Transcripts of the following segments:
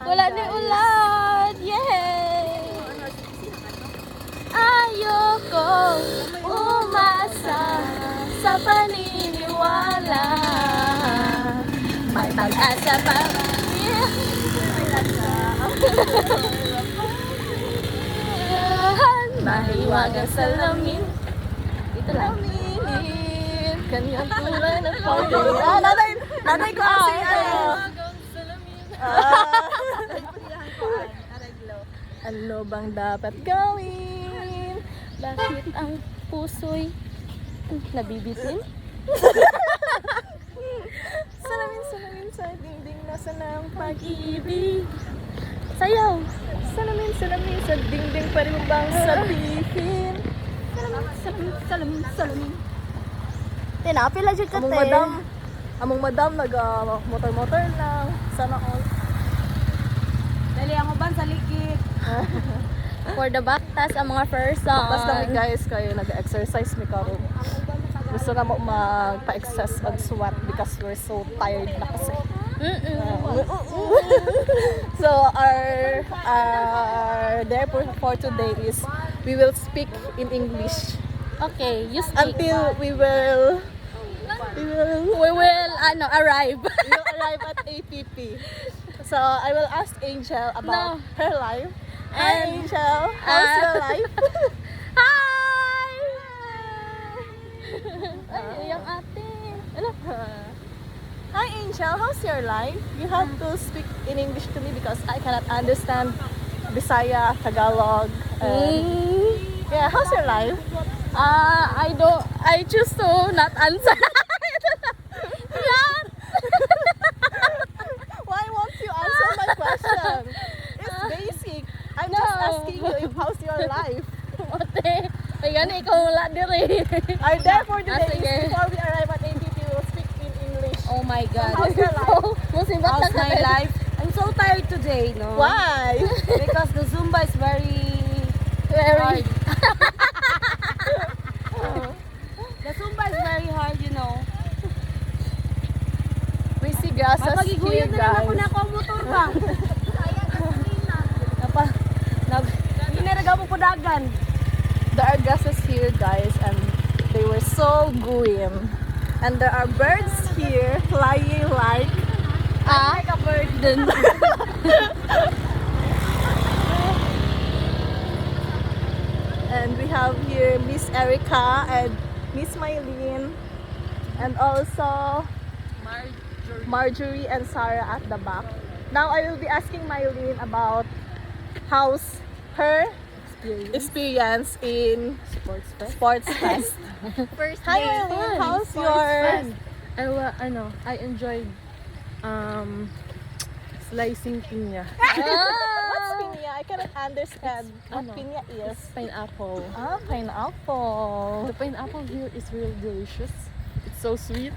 Wala ni ulan! Yay! Ayoko umasa sa paniniwala. May pag-asa pa. Mahiwagang salamin. Dito lang. Kanyang kulay ng powder. Nanay ko kasi Ano bang dapat gawin? Bakit ang puso'y nabibitin? Salamin sa dingding nasa ng pag-ibig. Sayaw! Salamin sa dingding pa rin bang sabihin? Salamin. Tinapil lang dyan ka, Among madam nag-motor-motor lang. Sana all. Dali ang uban sa likid. For the baktas, ang mga person. Tapos kami guys kayo nag-exercise mi karon. Gusto na mo magpa-excess og sweat because we're so tired na kasi. So our there for today is we will speak in English Okay, you speak. until we will Arrive. at APP. So I will ask Angel about her life. Hi Angel, how's your life? Hi! Ay, yung ate. Ano? Hi Angel, how's your life? You have to speak in English to me because I cannot understand Bisaya, Tagalog. Yeah, how's your life? I choose to not answer. Not. Why won't you answer my question? It's basic. I'm just asking you if how's your life. Ate, ay gani, ikaw wala diri. Are there for today sige. is before we arrive at APP, we will speak in English. Oh my God. How's your life? Musibat How's na my life? I'm so tired today, no? Why? Because the Zumba is very Very. hard. The Zumba is very hard, you know. We see grasses here, Mapagiguyan na lang ako guys. na ako ang motor ba? Hindi na nagawa po dagan. There are grasses here, guys, and they were so green. And there are birds here flying like A bird dun. and we have here Miss Erica and Miss Mylene and also Marjorie and Sarah at the back. Now I will be asking Mylene about how's her experience in Sports Fest. First Hi Mylene, how's your I enjoyed slicing piña. what's piña? I cannot understand what ano, piña is. Pineapple. Ah, pineapple. The pineapple here is really delicious. It's so sweet.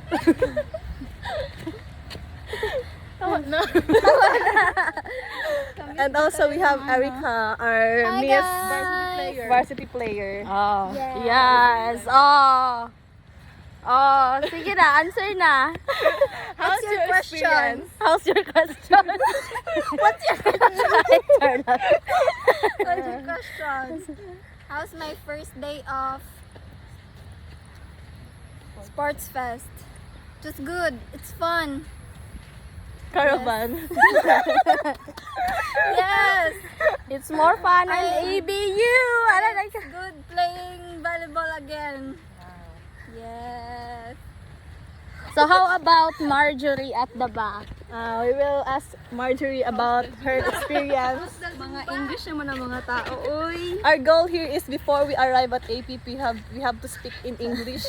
And also we have Erica, our Hi, Miss guys. Varsity player. Oh. Yes. Oh. Oh, sige na, answer na. How's your question? How's your question? What's your question? What's your question? How's my first day of Sports Fest? It was good. It's fun. Caravan. Yes. It's more fun on ABU. It's good playing volleyball again. Yes. So how about Marjorie at the back? We will ask Marjorie about her experience. Mga English naman ang mga tao, uy. Our goal here is before we arrive at APP, we have to speak in English.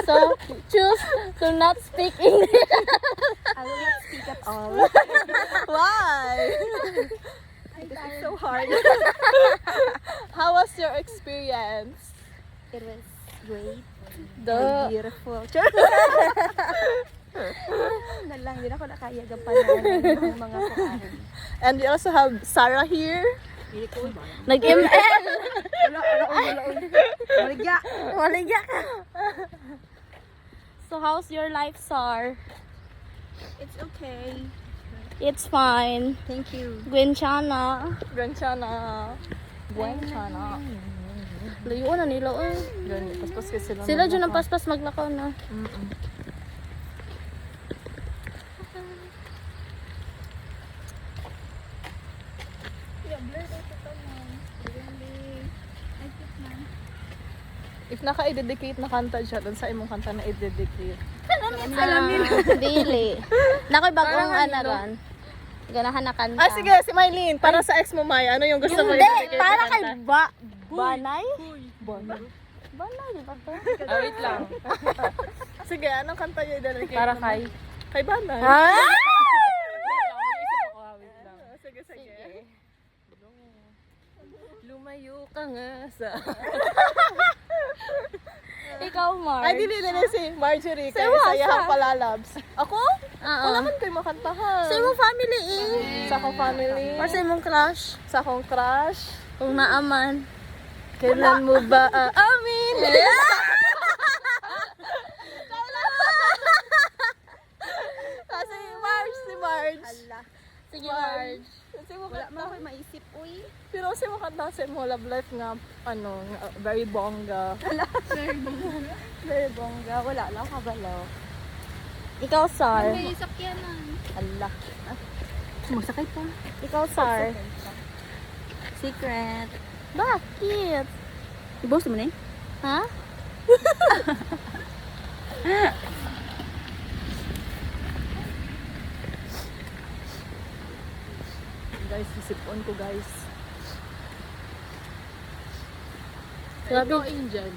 So choose to not speak English. I will not speak at all. Why? It's so hard. How was your experience? It was great. Beautiful. Nalang, hindi ako nakaya gampanan ng mga kuan. And we also have Sarah here. Nag-ML. Maligya. Maligya ka. So how's your life, Sar? It's okay. It's fine. Thank you. Gwenchana. Gwenchana. Gwenchana. Layo na nila. Ganyan. Paspas kasi sila. Sila dyan ang paspas maglakaw na. If naka-i-dedicate na kanta siya, dun sa imong kanta na i-dedicate. Dili. Nakoy bagong anaran. Ganahan na kanta. Ah, sige, si Mylene. Para sa ex mo, May, ano yung gusto mo Hindi, i-dedicate para na kay kanta? Banay? Banay, di ba to? Wait lang. Sige, anong kanta yung i-dedicate? Para mo? kay... Kay Banay. Ha? Wait lang. Sige, sige. Lumayo ka nga sa... Ikaw, Mark. Ay, dili si Marjorie. Kay Sewa, Sayahang sa- Palalabs. Ako? Oo. Wala man kayo makantahan. Sa imong family eh. Sa akong family. Or sa imong crush. Sa akong crush. Kung naaman. Kailan mo ba aamin? Ah, si Marge. Sige, Marge. Kasi mo Wala kanta. mo ako maisip, uy. Pero kasi mo kanta sa mo love life nga, ano, nga, very bongga. Very bongga. Wala lang kabalaw. Ikaw, Sar. May sakyanan. Allah. Sumasakay pa. Ikaw, Sar. Secret. Bakit? Ibos mo na eh? Ha? Guys, sisipon ko guys. Grabe. Indian.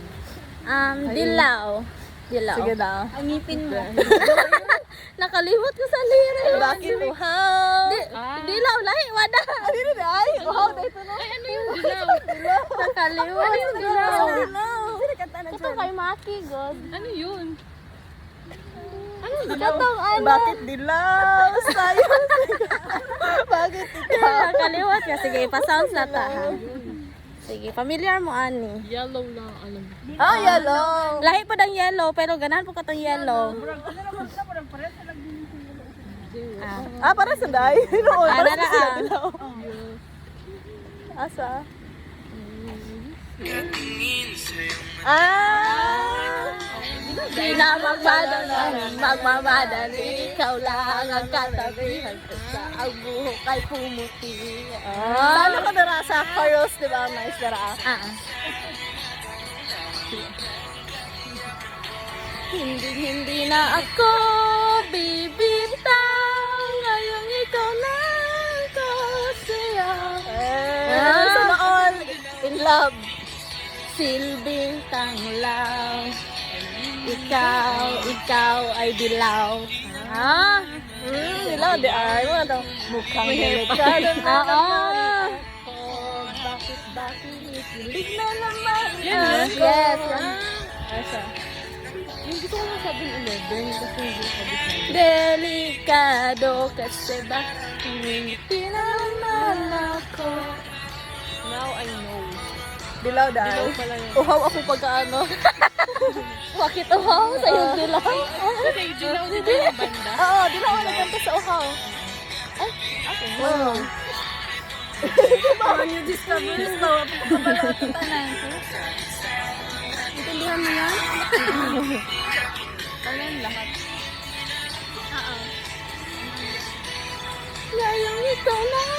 Dilaw. Dilaw. Sige na. Ang ngipin mo. Nakalimot ko sa liri. Bakit uhaw? Dilaw, lahi, wada. Ano yun ay? Uhaw na ito no? Ano yung dilaw? Nakalimot. Dilaw. Sino kanta na Ito kay Maki, God. Ano yun? Katong ano. Bakit dilaw? Sayang. Bakit ikaw? Nakalimot ka. Sige, pa-sounds na ta, ha? Sige, familiar mo, Ani. Yellow lang, alam. Ah, yellow. Lahi po ng yellow, pero ganahan po katong yellow. Ah, para sa day. Noon, Ah, para nara, sa ah. dilaw. Asa? Ah! Di na magmamadali, ikaw lang ang katabihan ko sa ang buhok ay pumuti. Sana ka dara sa chorus, di ba? Nice dara. Hindi na ako bibintang, ngayong ikaw lang ko siya. Sana all in love. Silbing tanglaw, ikaw ay dilaw. Ah, Dilaw, di ay. Ano daw? Mukhang delikado na oo. naman. Oh, bakit kilig na naman. Yes, yes. Asa? Yung gusto ko lang sabihin 11 kasi hindi sabi sa Delikado kasi ba hindi naman ako. Now I know. Dilaw, di ay. Dilaw pala yun. Uhaw ako pagkaano. Bakit uhaw sa iyong dilaw? Kasi dilaw dito yung banda. Oo, dilaw ang nagkanta sa uhaw. Wow. New discoveries ba? Kabalaw at tanan ko. Intindihan mo yan? Kailan lahat? Ngayong ikaw lang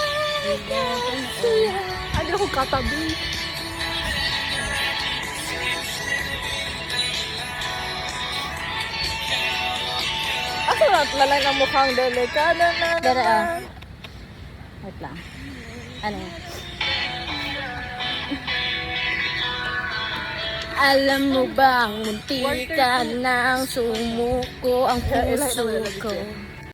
siya. Hindi ako katabi. Asa lalay ng mukhang delikado na Dere, naman. Wait lang. Ano yun? Alam mo bang munti ka nang sumuko ang puso ko?